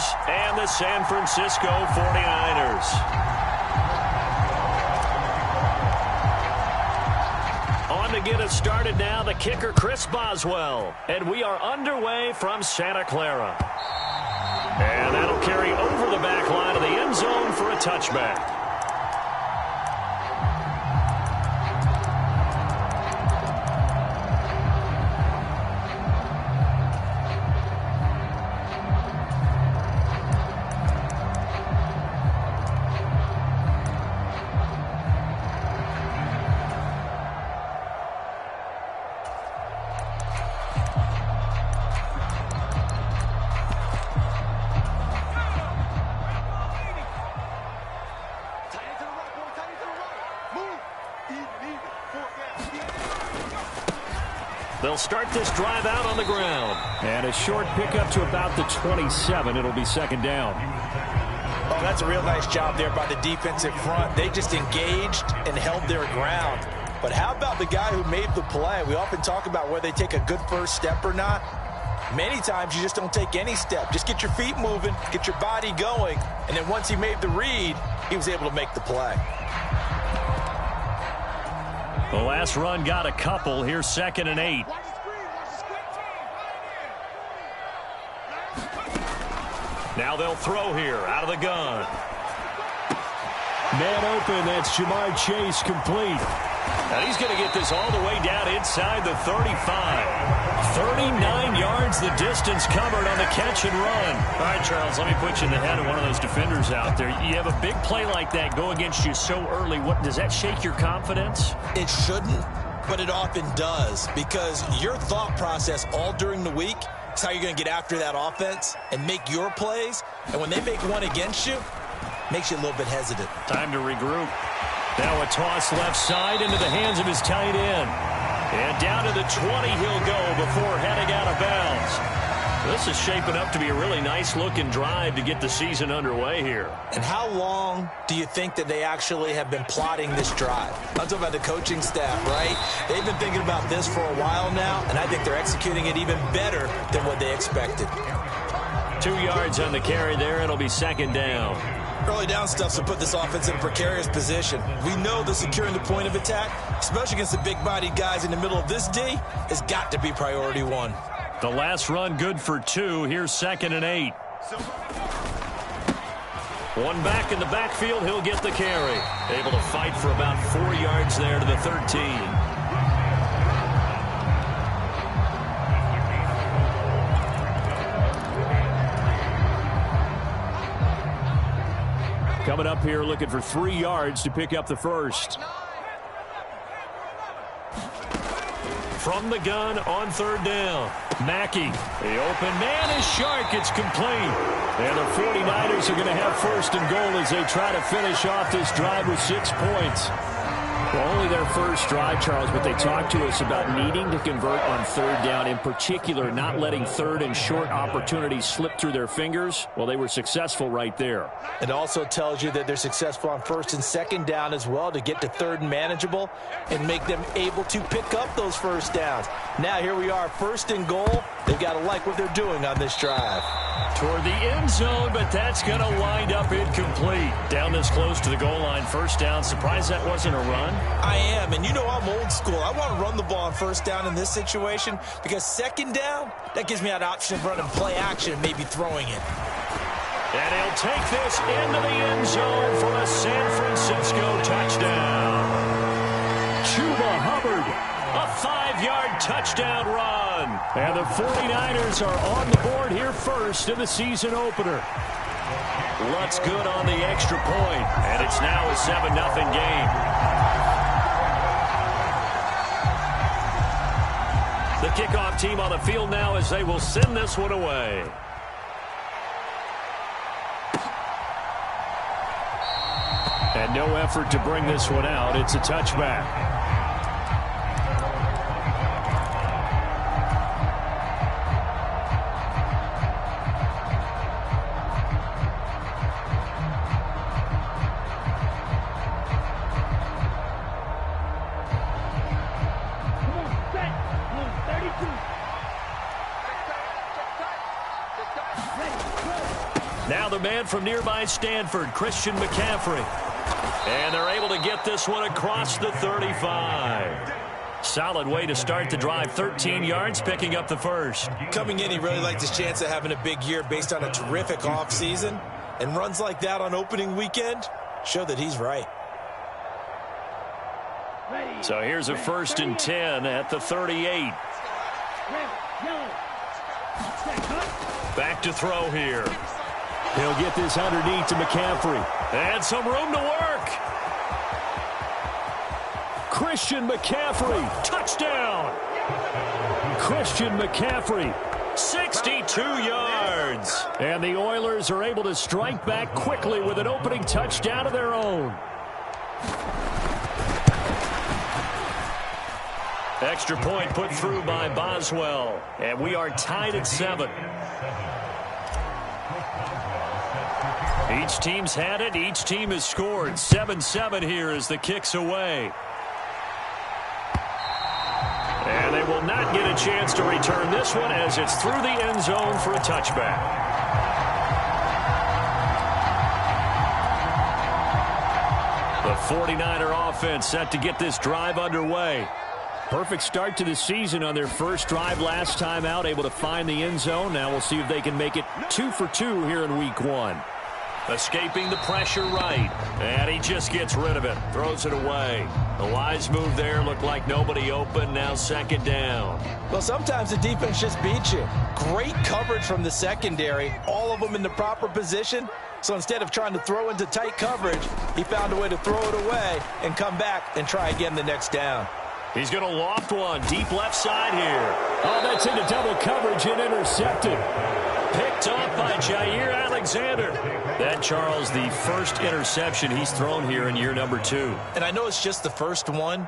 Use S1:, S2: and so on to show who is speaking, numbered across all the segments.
S1: Rams and the San Francisco 49ers. On to get us started now, the kicker Chris Boswell. And we are underway from Santa Clara. And that'll carry over the back line of the end zone for a touchback. They'll start this drive out on the ground.
S2: And a short pickup to about the 27. It'll be second down.
S3: Oh, that's a real nice job there by the defensive front. They just engaged and held their ground. But how about the guy who made the play? We often talk about whether they take a good first step or not. Many times you just don't take any step. Just get your feet moving, get your body going, and then once he made the read, he was able to make the play.
S1: The last run got a couple. Here's 2nd and 8. Now they'll throw here out of the gun.
S2: Man open. That's Jamar Chase, complete.
S1: And he's going to get this all the way down inside the 35. 39 yards the distance covered on the catch and run. All right, Charles, let me put you in the head of one of those defenders out there. You have a big play like that go against you so early. What does that shake your confidence?
S3: It shouldn't, but it often does, because your thought process all during the week is how you're going to get after that offense and make your plays. And when they make one against you, it makes you a little bit hesitant.
S1: Time to regroup. Now a toss left side into the hands of his tight end. And down to the 20 he'll go before heading out of bounds. This is shaping up to be a really nice-looking drive to get the season underway here.
S3: And how long do you think that they actually have been plotting this drive? I'm talking about the coaching staff, right? They've been thinking about this for a while now, and I think they're executing it even better than what they expected.
S1: 2 yards on the carry there. It'll be second down.
S3: Early down stuff to put this offense in a precarious position. We know that securing the point of attack, especially against the big-bodied guys in the middle of this D, has got to be priority one.
S1: The last run good for 2. Here's 2nd and 8. One back in the backfield. He'll get the carry. Able to fight for about 4 yards there to the 13.
S2: Coming up here looking for 3 yards to pick up the first.
S1: From the gun on 3rd down. Mackey, the open man is Shark. It's complete. And the 49ers are going to have 1st and goal as they try to finish off this drive with 6 points. Well, only their first drive, Charles, but they talked to us about needing to convert on 3rd down, in particular not letting 3rd and short opportunities slip through their fingers. Well, they were successful right there.
S3: It also tells you that they're successful on 1st and 2nd down as well to get to 3rd and manageable and make them able to pick up those 1st downs. Now here we are, 1st and goal. They've got to like what they're doing on this drive.
S1: Toward the end zone, but that's going to wind up incomplete. Down this close to the goal line, 1st down. Surprised that wasn't a run?
S3: I am, and you know I'm old school. I want to run the ball on 1st down in this situation because 2nd down, that gives me an option of running play action and maybe throwing it.
S1: And he'll take this into the end zone for a San Francisco touchdown.
S2: Chuba Hubbard.
S1: A 5-yard touchdown run. And the 49ers are on the board here first in the season opener. Lutz good on the extra point, and it's now a 7-0 game. The kickoff team on the field now as they will send this one away.
S2: And no effort to bring this one out. It's a touchback.
S1: Now the man from nearby Stanford, Christian McCaffrey. And they're able to get this one across the 35. Solid way to start the drive. 13 yards, picking up the first.
S3: Coming in, he really liked his chance of having a big year based on a terrific offseason. And runs like that on opening weekend show that he's right.
S1: So here's a 1st and 10 at the 38. Back to throw here. He'll get this underneath to McCaffrey. And some room to work. Christian McCaffrey, touchdown. Christian McCaffrey, 62 yards. And the Oilers are able to strike back quickly with an opening touchdown of their own. Extra point put through by Boswell. And we are tied at 7. Each team's had it. Each team has scored. 7-7 here as the kick's away. And they will not get a chance to return this one as it's through the end zone for a touchback. The 49er offense set to get this drive underway. Perfect start to the season on their first drive last time out, able to find the end zone. Now we'll see if they can make it 2 for 2 here in week 1. Escaping the pressure right. And he just gets rid of it. Throws it away. The wise move there. Looked like nobody open. Now 2nd down.
S3: Well, sometimes the defense just beats you. Great coverage from the secondary. All of them in the proper position. So instead of trying to throw into tight coverage, he found a way to throw it away and come back and try again the next down.
S1: He's going to loft one. Deep left side here. Oh, that's into double coverage and intercepted. Picked off by Jair Alexander. That, Charles, the first interception he's thrown here in year number 2.
S3: And I know it's just the first one,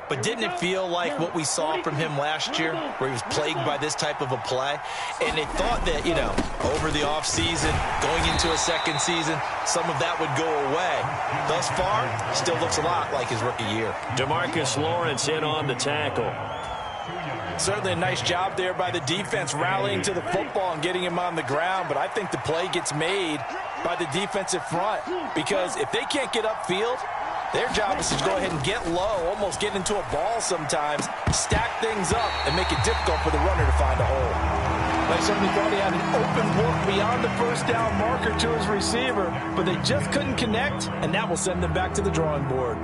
S3: but didn't it feel like what we saw from him last year, where he was plagued by this type of a play? And they thought that, you know, over the offseason, going into a second season, some of that would go away. Thus far, still looks a lot like his rookie year.
S1: DeMarcus Lawrence in on the tackle.
S3: Certainly a nice job there by the defense rallying to the football and getting him on the ground, but I think the play gets made by the defensive front because if they can't get upfield, their job is to go ahead and get low, almost get into a ball sometimes, stack things up, and make it difficult for the runner to find a hole. They certainly thought he had an open look beyond the first down marker to his receiver, but they just couldn't connect, and that will send them back to the drawing board.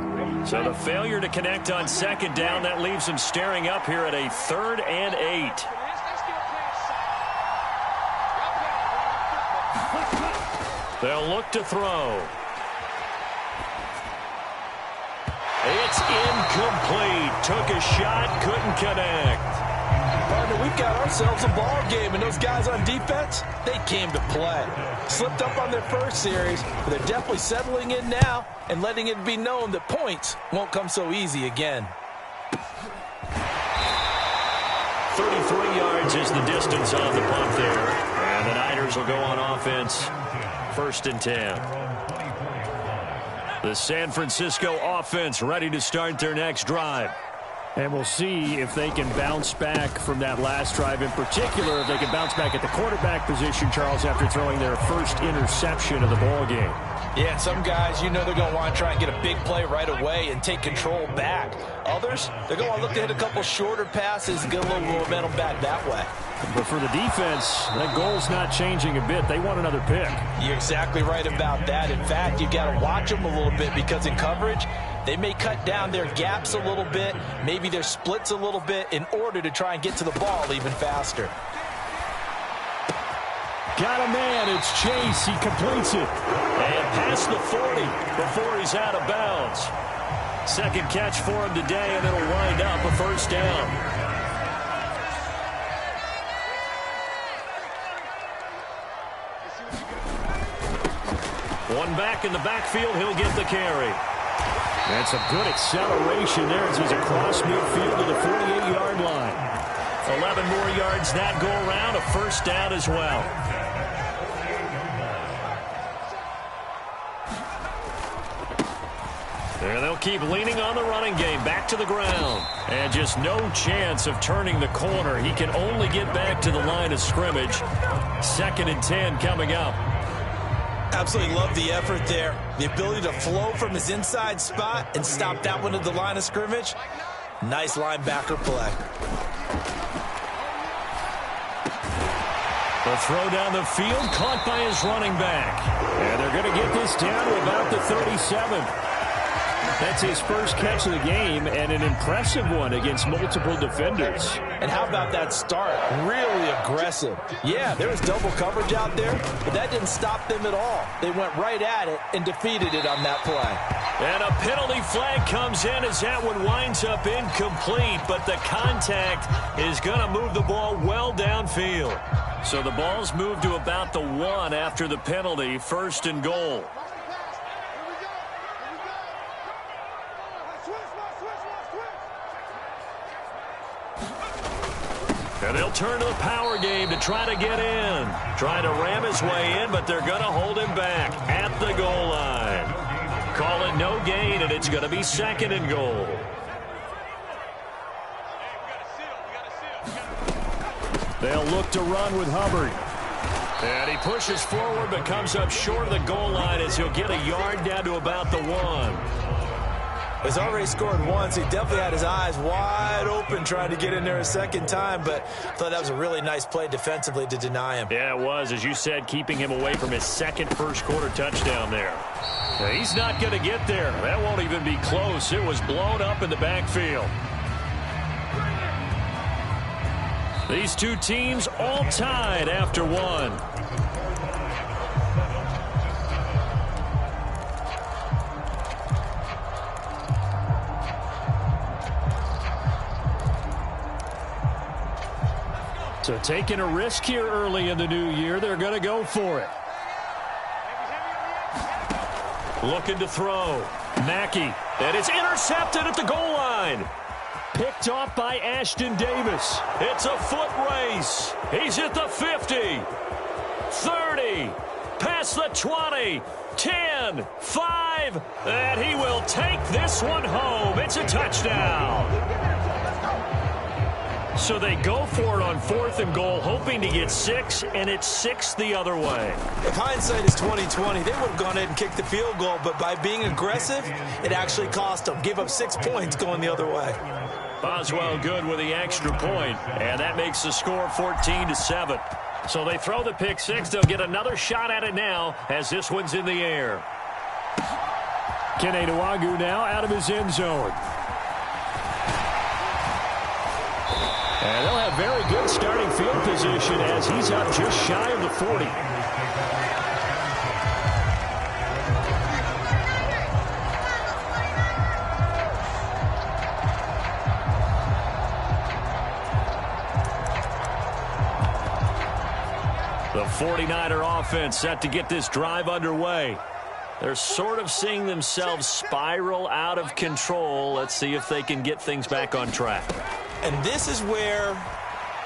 S1: So the failure to connect on 2nd down, that leaves them staring up here at a 3rd and 8. They'll look to throw. It's incomplete. Took a shot, couldn't connect.
S3: Partner, we've got ourselves a ball game, and those guys on defense, they came to play. Slipped up on their first series, but they're definitely settling in now and letting it be known that points won't come so easy again.
S1: 33 yards is the distance on the punt there. And the Niners will go on offense. 1st and 10. The San Francisco offense ready to start their next drive. And we'll see if they can bounce back from that last drive, in particular, if they can bounce back at the quarterback position, Charles, after throwing their first interception of the ball game.
S3: Yeah, and some guys, you know they're going to want to try and get a big play right away and take control back. Others, they're going to look to hit a couple shorter passes and get a little momentum back that way.
S1: But for the defense, that goal's not changing a bit. They want another pick.
S3: You're exactly right about that. In fact, you've got to watch them a little bit because in coverage, they may cut down their gaps a little bit, maybe their splits a little bit in order to try and get to the ball even faster.
S1: Got a man. It's Chase. He completes it. And past the 40 before he's out of bounds. 2nd catch for him today, and it'll wind up a 1st down. One back in the backfield. He'll get the carry. That's a good acceleration there as he's across midfield to the 48-yard line. 11 more yards that go around. A 1st down as well. And they'll keep leaning on the running game. Back to the ground. And just no chance of turning the corner. He can only get back to the line of scrimmage. 2nd and 10 coming up.
S3: Absolutely love the effort there. The ability to flow from his inside spot and stop that one at the line of scrimmage. Nice linebacker play.
S1: The throw down the field, caught by his running back. And they're going to get this down to about the 37. That's his first catch of the game, and an impressive one against multiple defenders.
S3: And how about that start? Really aggressive. Yeah, there was double coverage out there, but that didn't stop them at all. They went right at it and defeated it on that play.
S1: And a penalty flag comes in as that one winds up incomplete, but the contact is going to move the ball well downfield. So the ball's moved to about the 1 after the penalty, 1st and goal. And they'll turn to the power game to try to get in. Trying to ram his way in, but they're going to hold him back at the goal line. Call it no gain, and it's going to be 2nd and goal. They'll look to run with Hubbard. And he pushes forward but comes up short of the goal line as he'll get a yard down to about the 1.
S3: He's already scored once. He definitely had his eyes wide open trying to get in there a second time, but I thought that was a really nice play defensively to deny him.
S1: Yeah, it was, as you said, keeping him away from his second first-quarter touchdown there. Now, he's not going to get there. That won't even be close. It was blown up in the backfield. These two teams all tied after 1. So taking a risk here early in the new year, they're going to go for it. Looking to throw. Mackey. And it's intercepted at the goal line. Picked off by Ashton Davis. It's a foot race. He's at the 50. 30. Past the 20. 10. 5. And he will take this one home. It's a touchdown. So they go for it on 4th and goal, hoping to get 6, and it's 6 the other way.
S3: If hindsight is 20/20, they would have gone ahead and kicked the field goal, but by being aggressive, it actually cost them. Give up 6 points going the other way.
S1: Boswell good with the extra point, and that makes the score 14-7. So they throw the pick 6. They'll get another shot at it now as this one's in the air. Kene Nwangwu now out of his end zone. And they'll have very good starting field position as he's up just shy of the 40. The 49er offense set to get this drive underway. They're sort of seeing themselves spiral out of control. Let's see if they can get things back on track.
S3: And this is where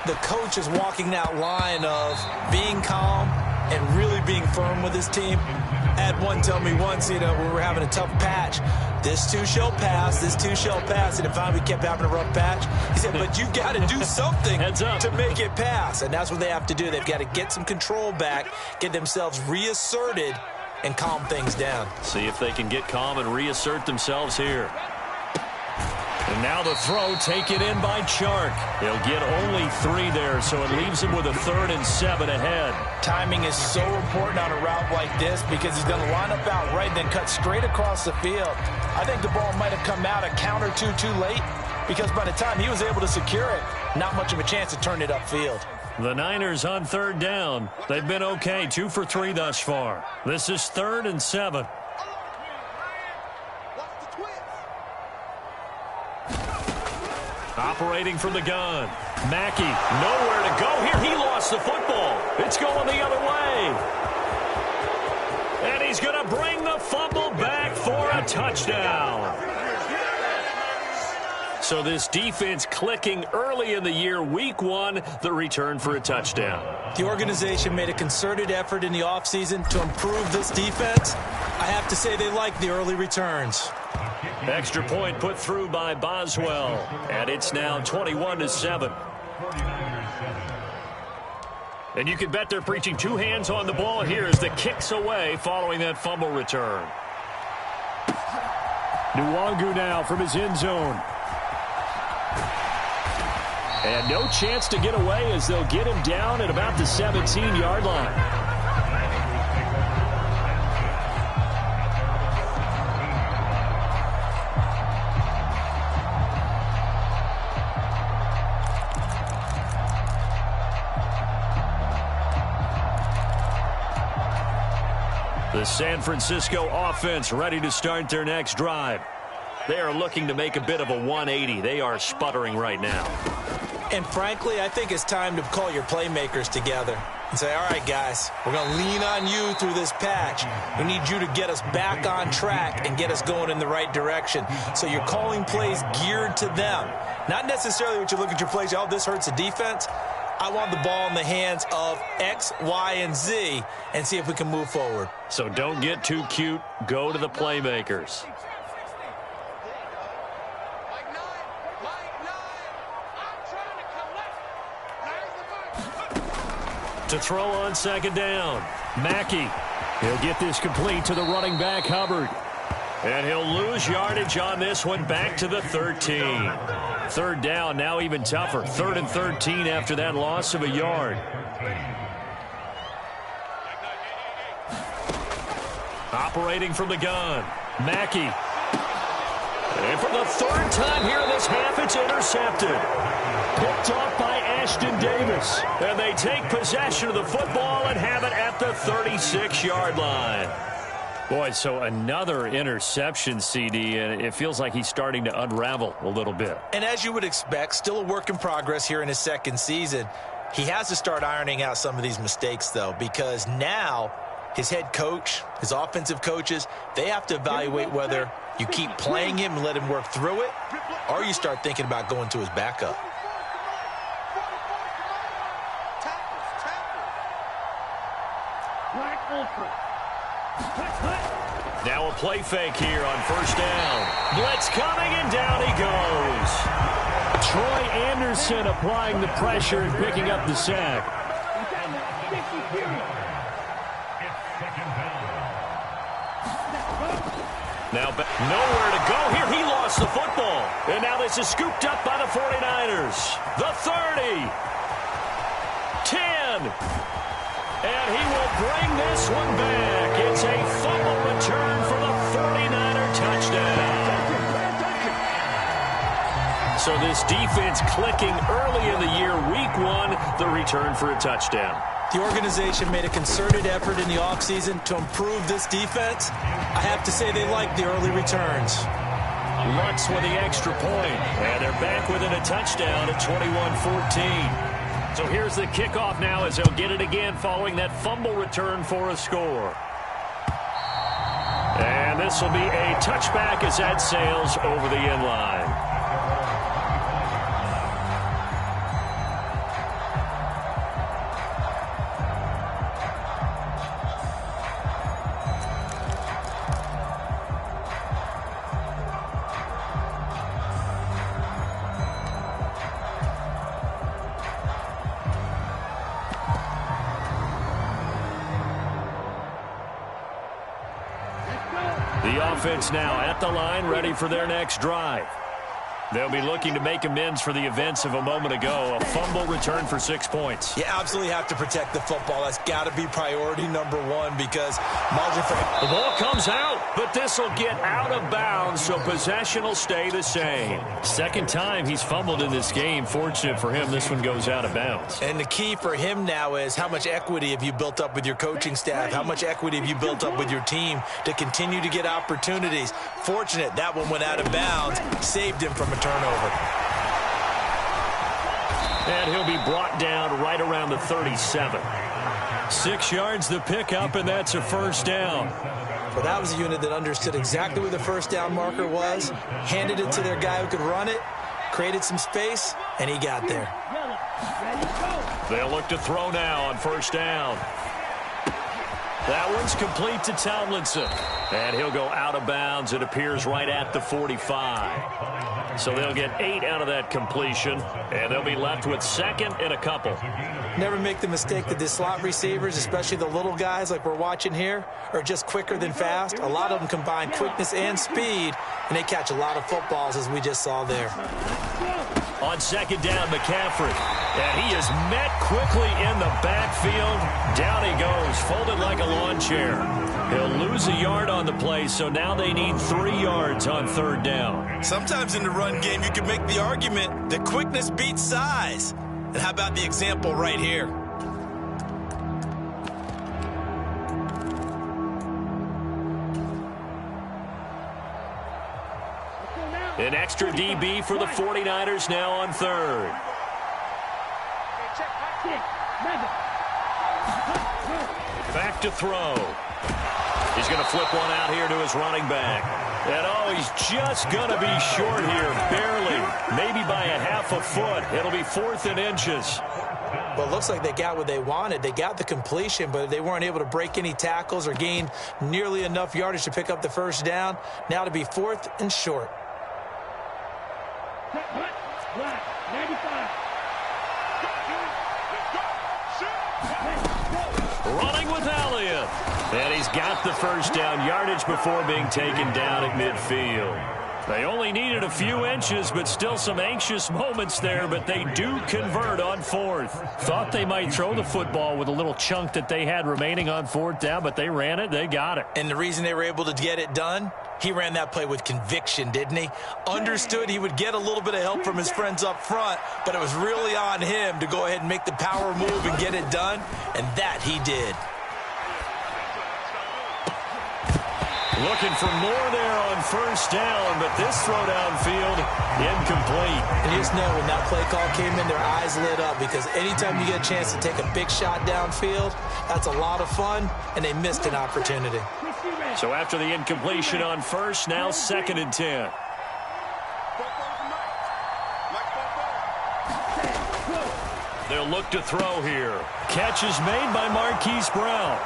S3: the coach is walking that line of being calm and really being firm with his team. I had one tell me once, when we were having a tough patch, this too shall pass, this too shall pass. And finally we kept having a rough patch. He said, but you've got to do something to make it pass. And that's what they have to do. They've got to get some control back, get themselves reasserted, and calm things down.
S1: See if they can get calm and reassert themselves here. And now the throw taken in by Chark. He'll get only 3 there, so it leaves him with a 3rd and 7 ahead.
S3: Timing is so important on a route like this because he's going to line up out right and then cut straight across the field. I think the ball might have come out a count or two too late because by the time he was able to secure it, not much of a chance to turn it upfield.
S1: The Niners on 3rd down. They've been okay, 2 for 3 thus far. This is 3rd and 7. Operating from the gun. Mackey, nowhere to go here. He lost the football. It's going the other way. And he's going to bring the fumble back for a touchdown. So this defense clicking early in the year. Week 1, the return for a touchdown.
S3: The organization made a concerted effort in the offseason to improve this defense. I have to say they like the early returns.
S1: Extra point put through by Boswell. And it's now 21-7. And you can bet they're preaching two hands on the ball here as the kick's away following that fumble return. Nwangu now from his end zone. And no chance to get away as they'll get him down at about the 17-yard line. The San Francisco offense ready to start their next drive. They are looking to make a bit of a 180. They are sputtering right now.
S3: And frankly, I think it's time to call your playmakers together and say, all right, guys, we're going to lean on you through this patch. We need you to get us back on track and get us going in the right direction. So you're calling plays geared to them. Not necessarily what you look at your plays, oh, this hurts the defense. I want the ball in the hands of X, Y, and Z and see if we can move forward.
S1: So don't get too cute. Go to the playmakers. To throw on second down, Mackey. He'll get this complete to the running back, Hubbard. And he'll lose yardage on this one, back to the 13. Third down, now even tougher. 3rd and 13 after that loss of a yard. Operating from the gun, Mackey. And for the 3rd time here in this half, it's intercepted. Picked off by Ashton Davis. And they take possession of the football and have it at the 36-yard line. Boy, so another interception, CD, and it feels like he's starting to unravel a little bit.
S3: And as you would expect, still a work in progress here in his second season. He has to start ironing out some of these mistakes, though, because now his head coach, his offensive coaches, they have to evaluate whether you keep playing him and let him work through it, or you start thinking about going to his backup.
S1: Now a play fake here on first down. Blitz coming, and down he goes. Troy Anderson applying the pressure and picking up the sack. Now nowhere to go here. He lost the football. And now this is scooped up by the 49ers. The 30. 10. And he will bring this one back. It's a fumble return for the 49er touchdown. So this defense clicking early in the year, week 1, the return for a touchdown.
S3: The organization made a concerted effort in the offseason to improve this defense. I have to say they like the early returns.
S1: Lutz with the extra point. And they're back within a touchdown at 21-14. So here's the kickoff now as they'll get it again following that fumble return for a score. And this will be a touchback as that sails over the end line. The offense now at the line, ready for their next drive. They'll be looking to make amends for the events of a moment ago. A fumble return for 6 points.
S3: You absolutely have to protect the football. That's got to be priority number 1 because margin for...
S1: The ball comes out, but this will get out of bounds, so possession will stay the same. Second time he's fumbled in this game. Fortunate for him, this one goes out of bounds.
S3: And the key for him now is how much equity have you built up with your coaching staff? How much equity have you built up with your team to continue to get opportunities? Fortunate that one went out of bounds, saved him from a turnover.
S1: And he'll be brought down right around the 37. 6 yards the pickup, and that's a first down.
S3: But that was a unit that understood exactly where the first down marker was, handed it to their guy who could run it, created some space, and he got there.
S1: They'll look to throw now on first down. That one's complete to Tomlinson. And he'll go out of bounds. It appears right at the 45. So they'll get 8 out of that completion, and they'll be left with second and a couple.
S3: Never make the mistake that the slot receivers, especially the little guys like we're watching here, are just quicker than fast. A lot of them combine quickness and speed, and they catch a lot of footballs, as we just saw there.
S1: On second down, McCaffrey. And he is met quickly in the backfield. Down he goes, folded like a lawn chair. He'll lose a yard on the play, so now they need 3 yards on third down.
S3: Sometimes in the run game, you can make the argument that quickness beats size. And how about the example right here?
S1: An extra DB for the 49ers now on third. Back to throw. He's going to flip one out here to his running back. And, oh, he's just going to be short here, barely, maybe by a half a foot. It'll be 4th and inches.
S3: Well, it looks like they got what they wanted. They got the completion, but they weren't able to break any tackles or gain nearly enough yardage to pick up the first down. Now to be 4th and short.
S1: Running with Elliott. And he's got the first down yardage before being taken down at midfield. They only needed a few inches, but still some anxious moments there, but they do convert on 4th.
S2: Thought they might throw the football with a little chunk that they had remaining on 4th down, but they ran it, they got it.
S3: And the reason they were able to get it done, he ran that play with conviction, didn't he? Understood he would get a little bit of help from his friends up front, but it was really on him to go ahead and make the power move and get it done, and that he did.
S1: Looking for more there on first down, but this throw downfield, incomplete.
S3: And you just know when that play call came in, their eyes lit up, because anytime you get a chance to take a big shot downfield, that's a lot of fun, and they missed an opportunity.
S1: So after the incompletion on first, now 2nd and 10. They'll look to throw here. Catch is made by Marquise Brown.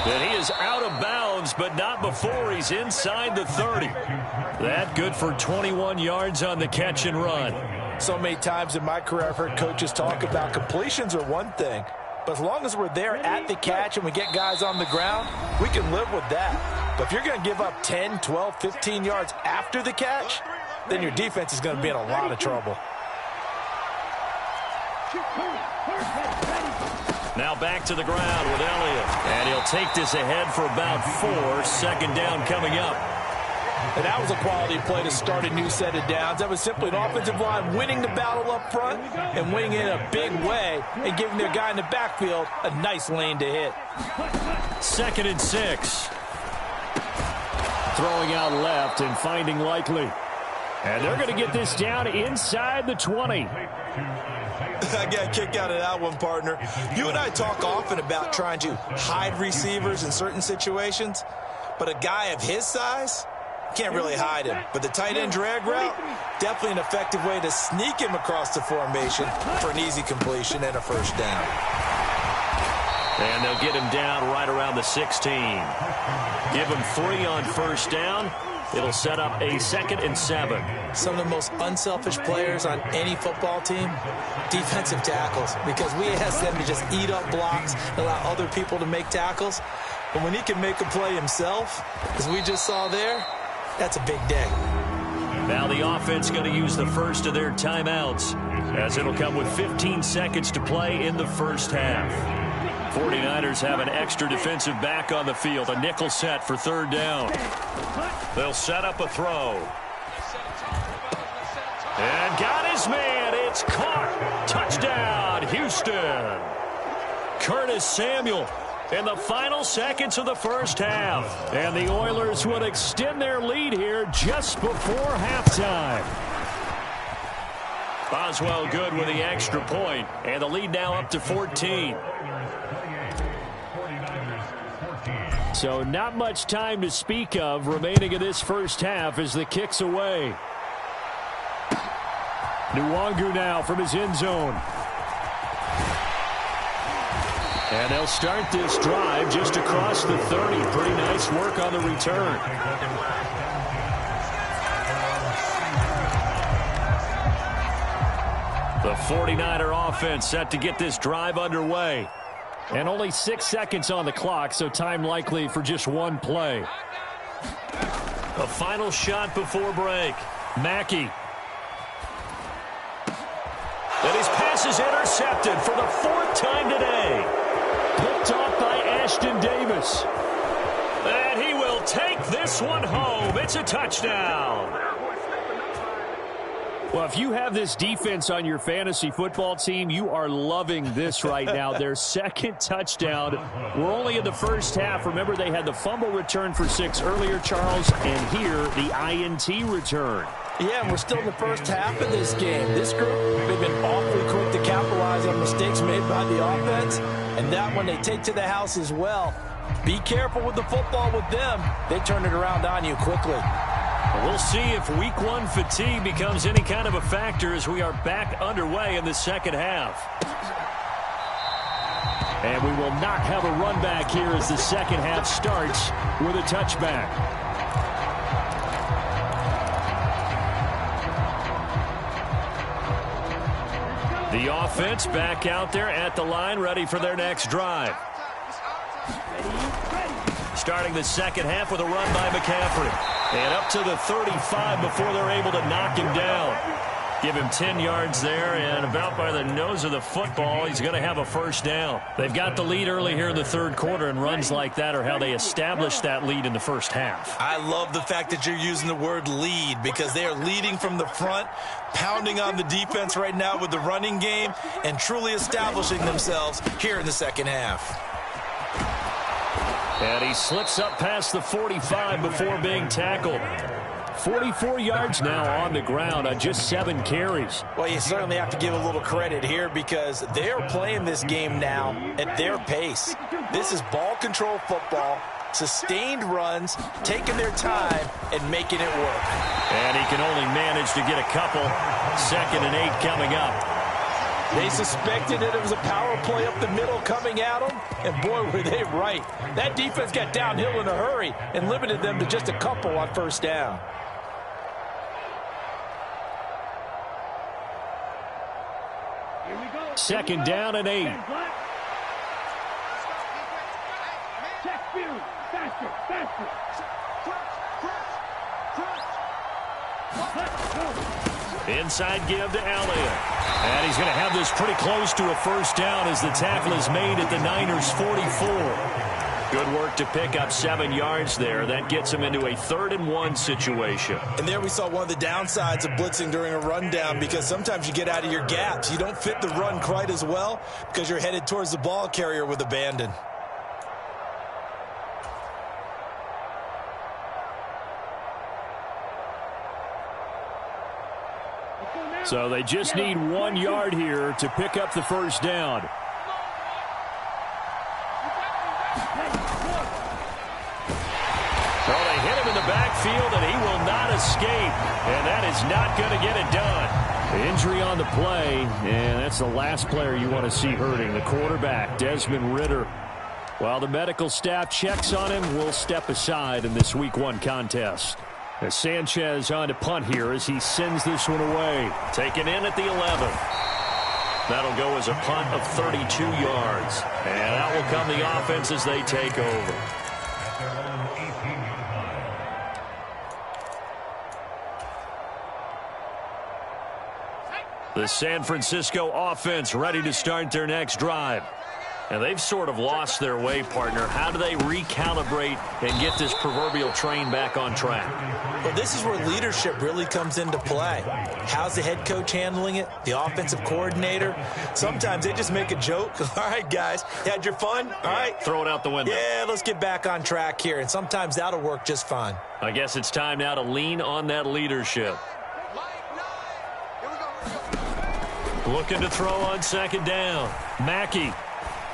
S1: And he is out of bounds, but not before he's inside the 30. That good for 21 yards on the catch and run.
S3: So many times in my career, I've heard coaches talk about completions are one thing, but as long as we're there at the catch and we get guys on the ground, we can live with that. But if you're going to give up 10, 12, 15 yards after the catch, then your defense is going to be in a lot of trouble.
S1: Now back to the ground with Elliott. And he'll take this ahead for about 4. 2nd down coming up.
S3: And that was a quality play to start a new set of downs. That was simply an offensive line winning the battle up front and winning it in a big way and giving their guy in the backfield a nice lane to hit.
S1: 2nd and 6. Throwing out left and finding Likely. And they're going to get this down inside the 20.
S3: I got a kick out of that one, partner. You and I talk often about trying to hide receivers in certain situations, but a guy of his size can't really hide him. But the tight end drag route, definitely an effective way to sneak him across the formation for an easy completion and a first down.
S1: And they'll get him down right around the 16. Give him 3 on first down. It'll set up a 2nd and 7.
S3: Some of the most unselfish players on any football team, defensive tackles, because we ask them to just eat up blocks and allow other people to make tackles. But when he can make a play himself, as we just saw there, that's a big day.
S1: Now the offense going to use the first of their timeouts, as it'll come with 15 seconds to play in the first half. 49ers have an extra defensive back on the field, a nickel set for 3rd down. They'll set up a throw. And got his man. It's caught. Touchdown, Houston. Curtis Samuel in the final seconds of the first half. And the Oilers would extend their lead here just before halftime. Boswell good with the extra point, and the lead now up to 14. So not much time to speak of remaining in this first half as the kick's away. Nwangu now from his end zone. And they'll start this drive just across the 30. Pretty nice work on the return. The 49er offense set to get this drive underway. And only 6 seconds on the clock, so time likely for just one play. A final shot before break. Mackey. And his pass is intercepted for the 4th time today. Picked off by Ashton Davis. And he will take this one home. It's a touchdown. Well, if you have this defense on your fantasy football team, you are loving this right now. Their second touchdown. We're only in the first half. Remember, they had the fumble return for 6 earlier, Charles, and here the INT return.
S3: Yeah, and we're still in the first half of this game. This group, they've been awfully quick to capitalize on mistakes made by the offense, and that one they take to the house as well. Be careful with the football with them. They turn it around on you quickly.
S1: We'll see if week 1 fatigue becomes any kind of a factor as we are back underway in the second half. And we will not have a run back here as the second half starts with a touchback. The offense back out there at the line, ready for their next drive. Starting the second half with a run by McCaffrey. And up to the 35 before they're able to knock him down. Give him 10 yards there, and about by the nose of the football, he's going to have a first down. They've got the lead early here in the third quarter, and runs like that are how they establish that lead in the first half.
S3: I love the fact that you're using the word lead because they are leading from the front, pounding on the defense right now with the running game, and truly establishing themselves here in the second half.
S1: And he slips up past the 45 before being tackled. 44 yards now on the ground on just 7 carries.
S3: Well, you certainly have to give a little credit here because they are playing this game now at their pace. This is ball control football, sustained runs, taking their time, and making it work.
S1: And he can only manage to get a couple. 2nd and 8 coming up.
S3: They suspected that it was a power play up the middle coming at them, and boy, were they right. That defense got downhill in a hurry and limited them to just a couple on first down.
S1: Second down and 8. Inside give to Elliott. And he's going to have this pretty close to a first down as the tackle is made at the Niners' 44. Good work to pick up 7 yards there. That gets him into a 3rd and 1 situation.
S3: And there we saw one of the downsides of blitzing during a rundown because sometimes you get out of your gaps. You don't fit the run quite as well because you're headed towards the ball carrier with abandon.
S1: So they just need 1 yard here to pick up the first down. Well, they hit him in the backfield, and he will not escape. And that is not going to get it done. The injury on the play, and that's the last player you want to see hurting. The quarterback, Desmond Ridder. While the medical staff checks on him, we'll step aside in this Week 1 contest. As Sanchez on to punt here as he sends this one away. Taken in at the 11. That'll go as a punt of 32 yards. And that will come the offense as they take over. The San Francisco offense ready to start their next drive. And they've sort of lost their way, partner. How do they recalibrate and get this proverbial train back on track?
S3: Well, this is where leadership really comes into play. How's the head coach handling it? The offensive coordinator? Sometimes they just make a joke. All right, guys, you had your fun? All right.
S1: Throw it out the window.
S3: Yeah, let's get back on track here. And sometimes that'll work just fine.
S1: I guess it's time now to lean on that leadership. Looking to throw on second down. Mackey.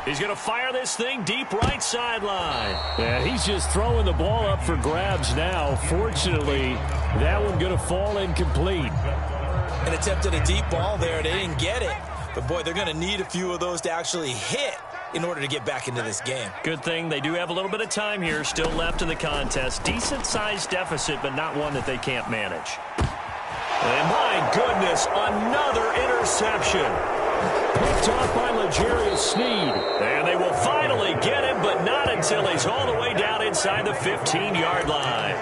S1: He's going to fire this thing deep right sideline. Yeah, he's just throwing the ball up for grabs now. Fortunately, that one going to fall incomplete.
S3: And attempted a deep ball there. They didn't get it. But, boy, they're going to need a few of those to actually hit in order to get back into this game.
S2: Good thing they do have a little bit of time here still left in the contest. Decent-sized deficit, but not one that they can't manage.
S1: And my goodness, another interception. Picked off by L'Jarius Sneed. And they will finally get him, but not until he's all the way down inside the 15-yard line.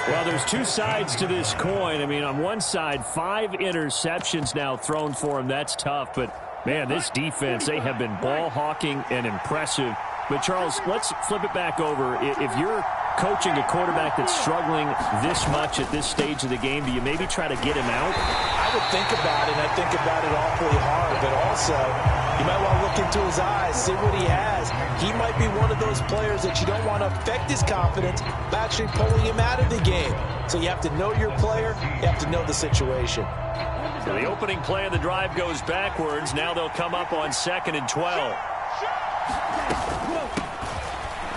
S2: Well, there's two sides to this coin. I mean, on one side, 5 interceptions now thrown for him. That's tough, but man, this defense, they have been ball hawking and impressive. But, Charles, let's flip it back over. If you're coaching a quarterback that's struggling this much at this stage of the game, do you maybe try to get him out?
S3: I would think about it, and I think about it awfully hard. But also, you might want to look into his eyes, see what he has. He might be one of those players that you don't want to affect his confidence by actually pulling him out of the game. So you have to know your player. You have to know the situation.
S2: So the opening play of the drive goes backwards. Now they'll come up on 2nd and 12.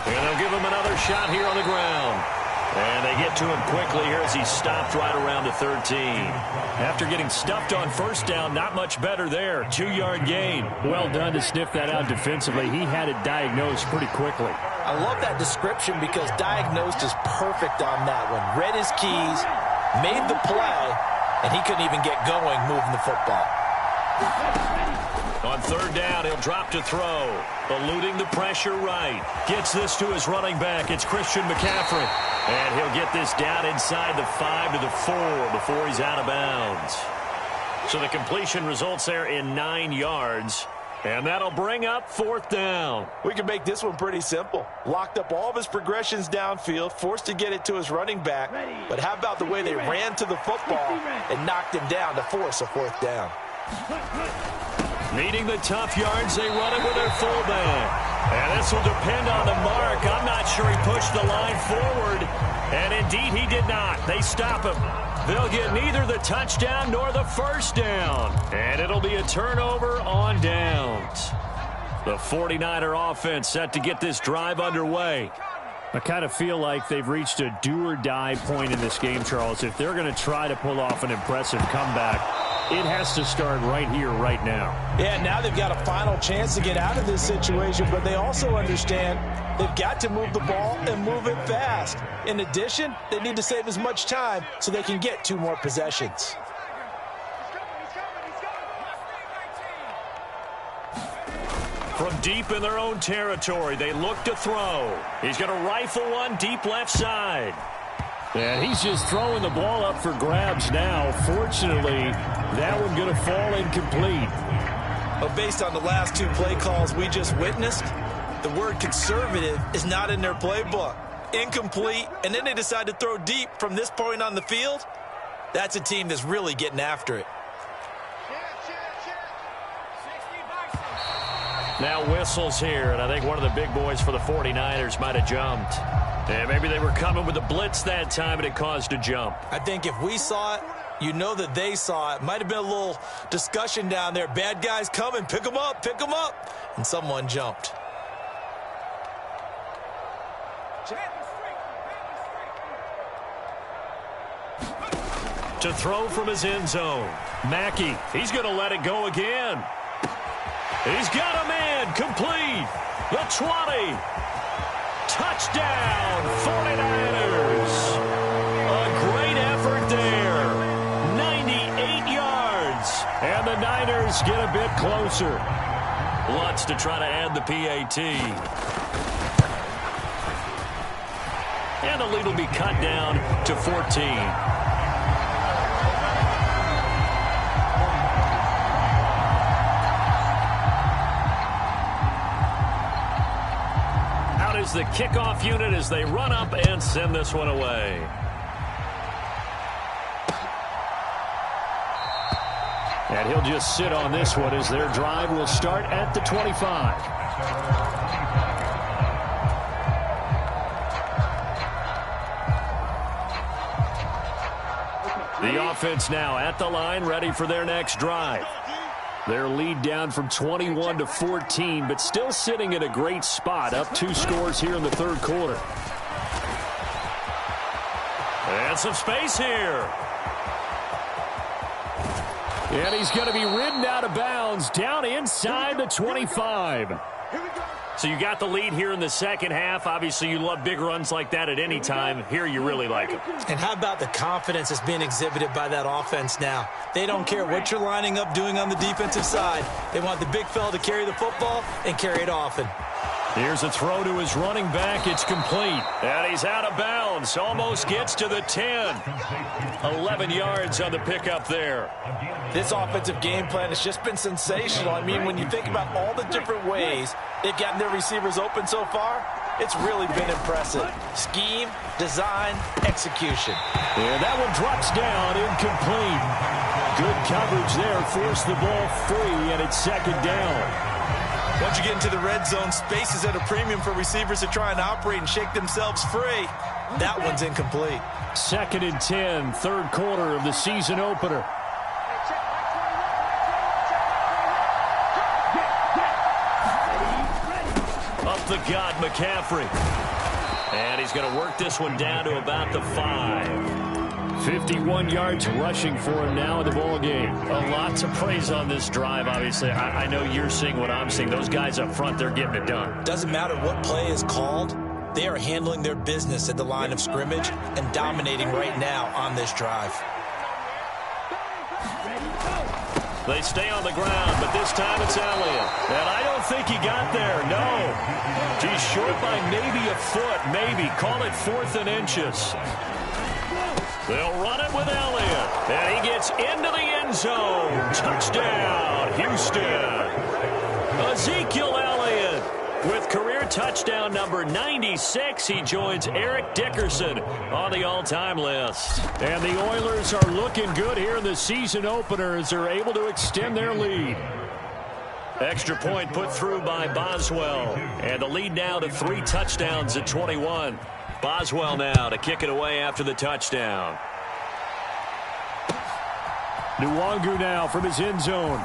S2: And they'll give him another shot here on the ground. And they get to him quickly here as he's stopped right around the 13. After getting stuffed on first down, not much better there. 2-yard gain. Well done to sniff that out defensively. He had it diagnosed pretty quickly.
S3: I love that description because diagnosed is perfect on that one. Read his keys, made the play, and he couldn't even get going moving the football.
S1: On 3rd down, he'll drop to throw. Eluding the pressure right. Gets this to his running back. It's Christian McCaffrey. And he'll get this down inside the 5 to the 4 before he's out of bounds.
S2: So the completion results there in 9 yards. And that'll bring up 4th down.
S3: We can make this one pretty simple. Locked up all of his progressions downfield, forced to get it to his running back. But how about the way they ran to the football and knocked him down to force a 4th down?
S1: Needing the tough yards, they run it with their fullback. And this will depend on the mark. I'm not sure he pushed the line forward. And indeed, he did not. They stop him. They'll get neither the touchdown nor the first down. And it'll be a turnover on downs. The 49er offense set to get this drive underway.
S2: I kind of feel like they've reached a do-or-die point in this game, Charles. If they're going to try to pull off an impressive comeback, it has to start right here, right now.
S3: Yeah, now they've got a final chance to get out of this situation, but they also understand they've got to move the ball and move it fast. In addition, they need to save as much time so they can get 2 more possessions.
S1: From deep in their own territory, they look to throw. He's going to rifle one deep left side.
S2: And he's just throwing the ball up for grabs now. Fortunately, that one going to fall incomplete.
S3: But based on the last 2 play calls we just witnessed, the word conservative is not in their playbook. Incomplete, and then they decide to throw deep from this point on the field. That's a team that's really getting after it.
S1: Now whistles here, and I think one of the big boys for the 49ers might have jumped. And maybe they were coming with a blitz that time, and it caused a jump.
S3: I think if we saw it, you know that they saw it. Might have been a little discussion down there. Bad guys coming, pick them up, pick them up. And someone jumped.
S1: To throw from his end zone. Mackey, he's going to let it go again. He's got a man, complete. The 20. Touchdown, 49ers. A great effort there. 98 yards. And the Niners get a bit closer. Lutz to try to add the PAT. And the lead will be cut down to 14. Is the kickoff unit as they run up and send this one away.
S2: And he'll just sit on this one as their drive will start at the 25.
S1: The offense now at the line, ready for their next drive. Their lead down from 21 to 14, but still sitting in a great spot, up 2 scores here in the 3rd quarter. And some space here.
S2: And he's going to be ridden out of bounds down inside the 25. So you got the lead here in the second half. Obviously, you love big runs like that at any time. Here, you really like it.
S3: And how about the confidence that's being exhibited by that offense now? They don't care what you're lining up doing on the defensive side. They want the big fella to carry the football and carry it often.
S2: Here's a throw to his running back. It's complete. And he's out of bounds. Almost gets to the 10. 11 yards on the pickup there.
S3: This offensive game plan has just been sensational. I mean, when you think about all the different ways they've gotten their receivers open so far, it's really been impressive. Scheme, design, execution.
S2: And that one drops down, incomplete. Good coverage there. Forced the ball free, and it's second down.
S3: Once you get into the red zone, space is at a premium for receivers to try and operate and shake themselves free. That one's incomplete.
S2: Second and 10, third quarter of the season opener. Up the gut, McCaffrey. And he's going to work this one down to about the 5. 51 yards rushing for him now in the ball game. A lot to praise on this drive, obviously. I know you're seeing what I'm seeing. Those guys up front, they're getting it done.
S3: Doesn't matter what play is called. They are handling their business at the line of scrimmage and dominating right now on this drive.
S2: They stay on the ground, but this time it's Elliott. And I don't think he got there, no. He's short by maybe a foot, maybe. Call it 4th and inches. They'll run it with Elliott. And he gets into the end zone. Touchdown, Houston. Ezekiel Elliott with career touchdown number 96. He joins Eric Dickerson on the all-time list. And the Oilers are looking good here in the season opener as they're able to extend their lead. Extra point put through by Boswell. And the lead now to 3 touchdowns at 21. Boswell now to kick it away after the touchdown. Nwangu now from his end zone.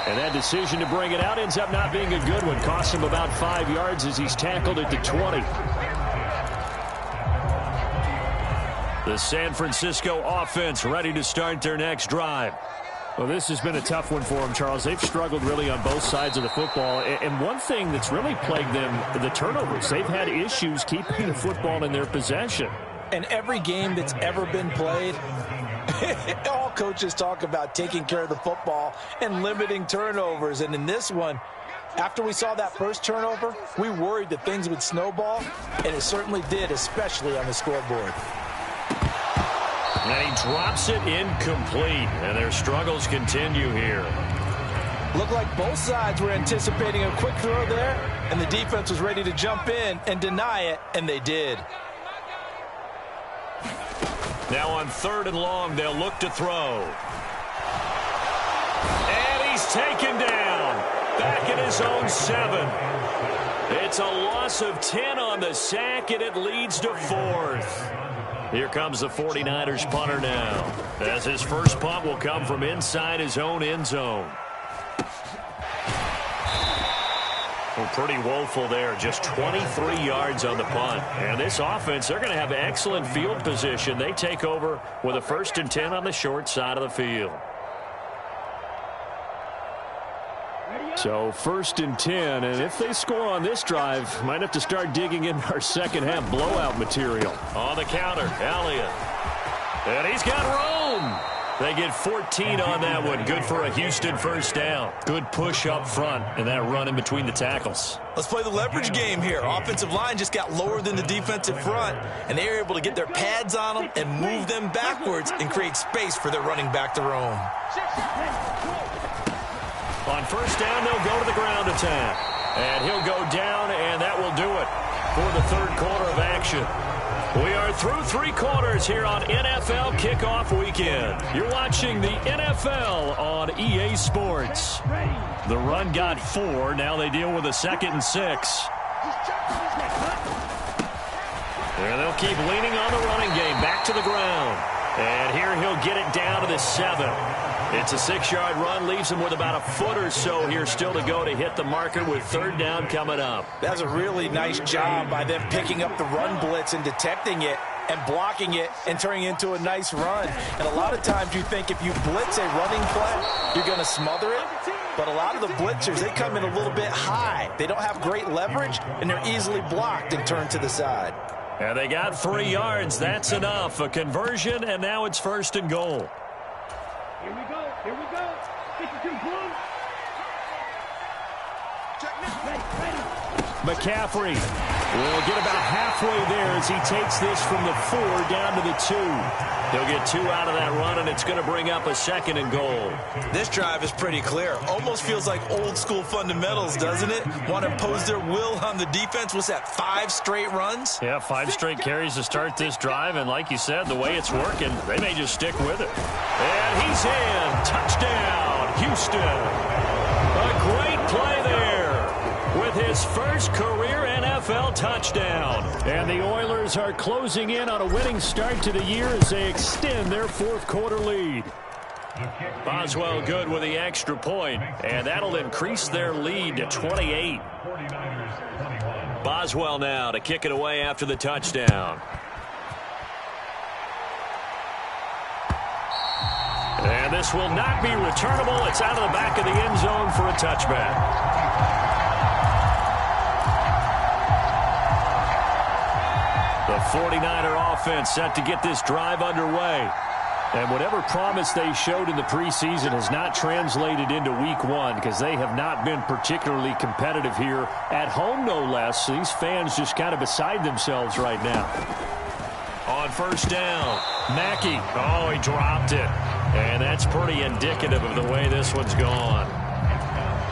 S2: And that decision to bring it out ends up not being a good one. Cost him about 5 yards as he's tackled at the 20. The San Francisco offense ready to start their next drive. Well, this has been a tough one for them, Charles. They've struggled really on both sides of the football. And one thing that's really plagued them, the turnovers. They've had issues keeping the football in their possession.
S3: And every game that's ever been played, all coaches talk about taking care of the football and limiting turnovers. And in this one, after we saw that first turnover, we worried that things would snowball, and it certainly did, especially on the scoreboard.
S2: And he drops it incomplete, and their struggles continue here.
S3: Looked like both sides were anticipating a quick throw there, and the defense was ready to jump in and deny it, and they did.
S2: Now on 3rd and long, they'll look to throw. And he's taken down. Back in his own 7. It's a loss of 10 on the sack, and it leads to 4th. Here comes the 49ers punter now, as his first punt will come from inside his own end zone. Well, pretty woeful there. Just 23 yards on the punt. And this offense, they're going to have excellent field position. They take over with a 1st and 10 on the short side of the field. So 1st and 10, and if they score on this drive, might have to start digging in our second half blowout material. On the counter, Elliott. And he's got room. They get 14 on that one. Good for a Houston first down. Good push up front and that run in between the tackles.
S3: Let's play the leverage game here. Offensive line just got lower than the defensive front, and they were able to get their pads on them and move them backwards and create space for their running back to roam.
S2: On first down, they'll go to the ground attack. And he'll go down, and that will do it for the 3rd quarter of action. We are through 3 quarters here on NFL Kickoff Weekend. You're watching the NFL on EA Sports. The run got 4. Now they deal with a 2nd and 6. And they'll keep leaning on the running game. Back to the ground. And here he'll get it down to the 7. It's a 6-yard run, leaves him with about a foot or so here still to go to hit the marker with 3rd down coming up.
S3: That's a really nice job by them picking up the run blitz and detecting it and blocking it and turning it into a nice run. And a lot of times you think if you blitz a running play, you're going to smother it. But a lot of the blitzers, they come in a little bit high. They don't have great leverage, and they're easily blocked and turned to the side.
S2: And they got 3 yards. That's enough. A conversion, and now it's 1st and goal.
S4: Here we go. Here we go. 52 blue.
S2: McCaffrey will get about halfway there as he takes this from the 4 down to the 2. He'll get 2 out of that run, and it's going to bring up a 2nd and goal.
S3: This drive is pretty clear. Almost feels like old school fundamentals, doesn't it? Want to impose their will on the defense. What's that, 5 straight runs?
S2: Yeah, 5 straight carries to start this drive, and like you said, the way it's working, they may just stick with it. And he's in. Touchdown, Houston. A great play there with his first career NFL touchdown. And the Oilers are closing in on a winning start to the year as they extend their 4th quarter lead. Boswell good with the extra point, and that'll increase their lead to 28. Boswell now to kick it away after the touchdown. And this will not be returnable. It's out of the back of the end zone for a touchback. The 49er offense set to get this drive underway. And whatever promise they showed in the preseason has not translated into week 1 because they have not been particularly competitive here at home, no less. These fans just kind of beside themselves right now. On 1st down, Mackey. Oh, he dropped it. And that's pretty indicative of the way this one's gone.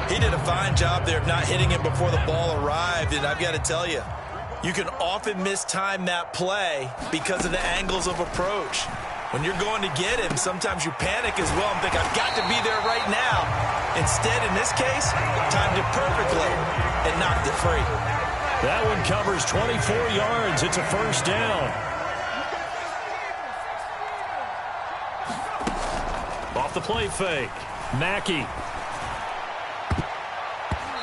S3: He did a fine job there of not hitting him before the ball arrived, and I've got to tell you, you can often mistime that play because of the angles of approach. When you're going to get him, sometimes you panic as well and think, I've got to be there right now. Instead, in this case, timed it perfectly and knocked it free.
S2: That one covers 24 yards. It's a 1st down. Off the play fake, Mackey.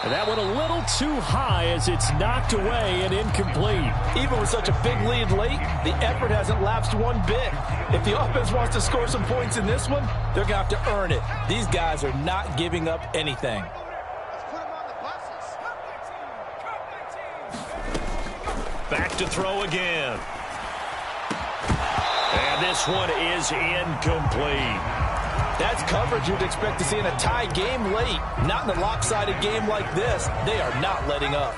S2: And that went a little too high as it's knocked away and incomplete.
S3: Even with such a big lead late, the effort hasn't lapsed one bit. If the offense wants to score some points in this one, they're going to have to earn it. These guys are not giving up anything.
S2: Back to throw again. And this one is incomplete.
S3: That's coverage you'd expect to see in a tie game late. Not in a lopsided game like this. They are not letting up.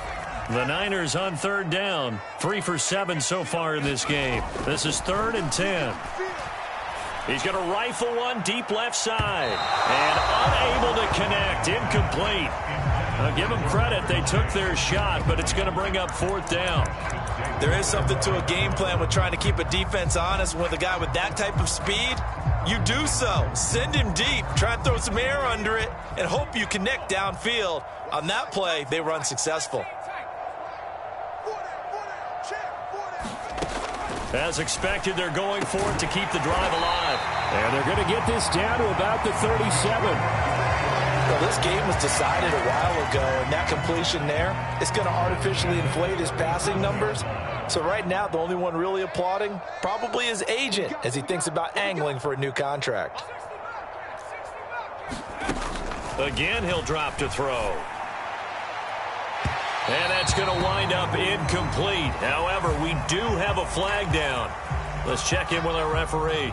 S2: The Niners on 3rd down. 3 for 7 so far in this game. This is 3rd and 10. He's going to rifle one deep left side. And unable to connect. Incomplete. I'll give them credit. They took their shot, but it's going to bring up 4th down.
S3: There is something to a game plan with trying to keep a defense honest. With a guy with that type of speed, you do so. Send him deep. Try and throw some air under it and hope you connect downfield. On that play, they were unsuccessful.
S2: As expected, they're going for it to keep the drive alive. And they're going to get this down to about the 37.
S3: Well, this game was decided a while ago, and that completion there is going to artificially inflate his passing numbers. So right now, the only one really applauding probably his agent as he thinks about angling for a new contract.
S2: Again, he'll drop to throw. And that's going to wind up incomplete. However, we do have a flag down. Let's check in with our referee.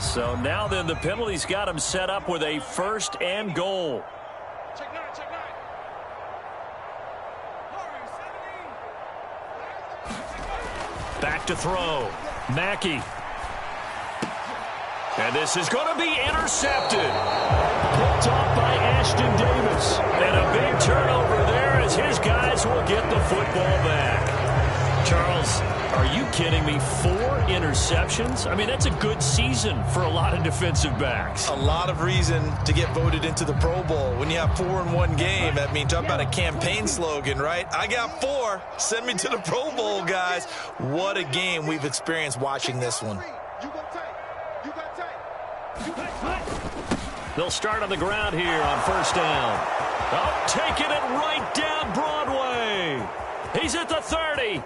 S2: So now then, the penalty's got him set up with a 1st and goal.
S4: Check 9, check 9.
S2: Back to throw. Mackey. And this is going to be intercepted. Picked off by Ashton Davis. And a big turnover there as his guys will get the football back. Charles, are you kidding me? 4 interceptions? I mean, that's a good season for a lot of defensive backs.
S3: A lot of reason to get voted into the Pro Bowl. When you have 4 in one game, that means talk about a campaign slogan, right? I got 4. Send me to the Pro Bowl, guys. What a game we've experienced watching this one.
S2: They'll start on the ground here on 1st down. Oh, taking it right down Broadway. He's at the 30.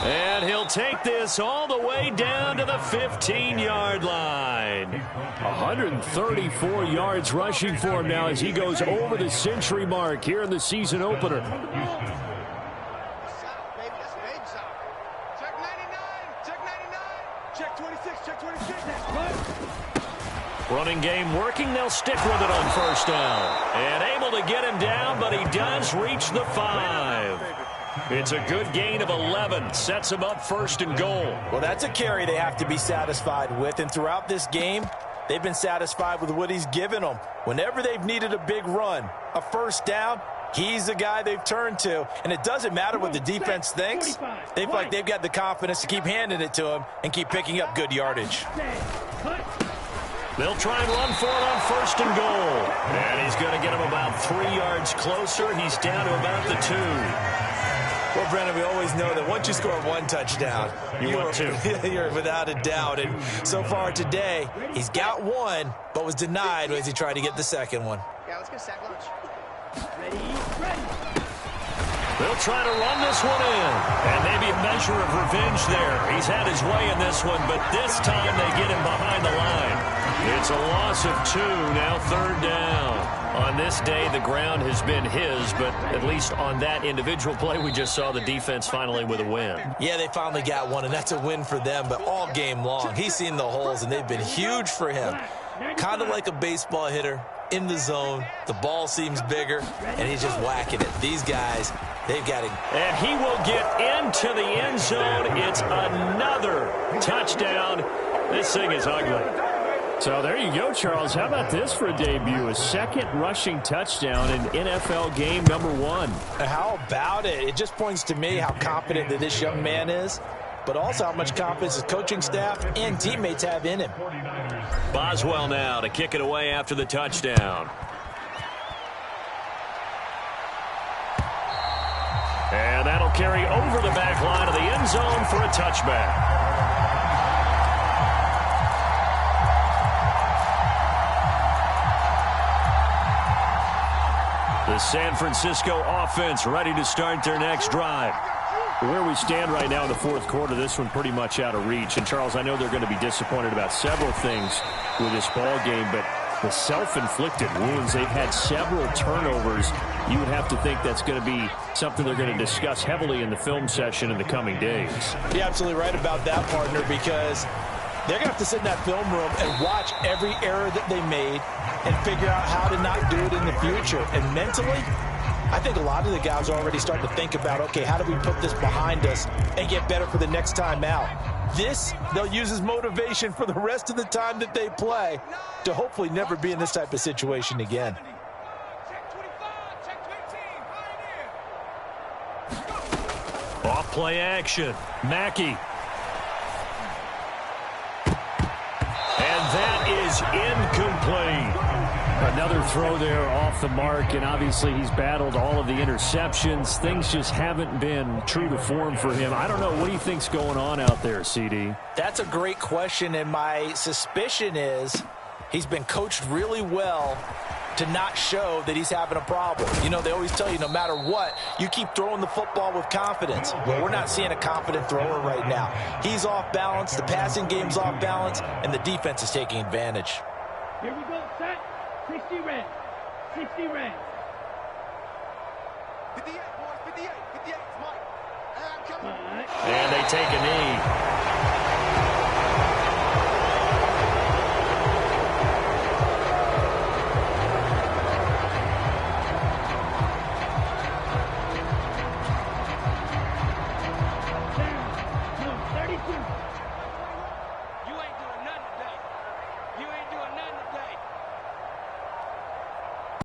S2: And he'll take this all the way down to the 15-yard line. 134 yards rushing for him now as he goes over the century mark here in the season opener.
S4: Check 99, check 99, check 26, check 26.
S2: Running game working. They'll stick with it on first down. And able to get him down, but he does reach the 5. It's a good gain of 11. Sets him up first and goal.
S3: Well, that's a carry they have to be satisfied with. And throughout this game, they've been satisfied with what he's given them. Whenever they've needed a big run, a first down, he's the guy they've turned to. And it doesn't matter what the defense thinks. They feel like they've got the confidence to keep handing it to him and keep picking up good yardage.
S2: They'll try and run for it on first and goal. And he's going to get him about 3 yards closer. He's down to about the 2.
S3: Well, Brennan, we always know that once you score one touchdown,
S2: want two.
S3: You're without a doubt. And so far today, he's got one, but was denied as he tried to get the second one.
S4: Yeah, let's get sack lunch.
S1: Ready.
S2: They'll try to run this one in. And maybe a measure of revenge there. He's had his way in this one, but this time they get him behind the line. It's a loss of 2, now third down. On this day, the ground has been his, but at least on that individual play, we just saw the defense finally with a win.
S3: Yeah, they finally got one, and that's a win for them, but all game long, he's seen the holes, and they've been huge for him. Kind of like a baseball hitter in the zone. The ball seems bigger, and he's just whacking it. These guys, they've got it.
S2: And he will get into the end zone. It's another touchdown. This thing is ugly. So there you go, Charles. How about this for a debut? A second rushing touchdown in NFL game number 1.
S3: How about it? It just points to me how confident that this young man is, but also how much confidence his coaching staff and teammates have in him.
S2: Boswell now to kick it away after the touchdown. And that'll carry over the back line of the end zone for a touchback. The San Francisco offense ready to start their next drive. Where we stand right now in the fourth quarter, this one pretty much out of reach. And, Charles, I know they're going to be disappointed about several things with this ball game, but the self-inflicted wounds, they've had several turnovers. You would have to think that's going to be something they're going to discuss heavily in the film session in the coming days.
S3: You're absolutely right about that, partner, because they're going to have to sit in that film room and watch every error that they made and figure out how to not do it in the future. And mentally, I think a lot of the guys are already starting to think about, okay, how do we put this behind us and get better for the next time out? This, they'll use as motivation for the rest of the time that they play to hopefully never be in this type of situation again.
S2: Off play action. Mackey. And that is incomplete. Another throw there off the mark, and obviously he's battled all of the interceptions. Things just haven't been true to form for him. I don't know. What do you think's going on out there, CD?
S3: That's a great question, and my suspicion is he's been coached really well to not show that he's having a problem. You know, they always tell you no matter what, you keep throwing the football with confidence. Well, we're not seeing a confident thrower right now. He's off balance, the passing game's off balance, and the defense is taking advantage.
S4: Here we go, set. 60 red. 60 red. 58, boys, 58, 58, Mike.
S2: And they take a knee.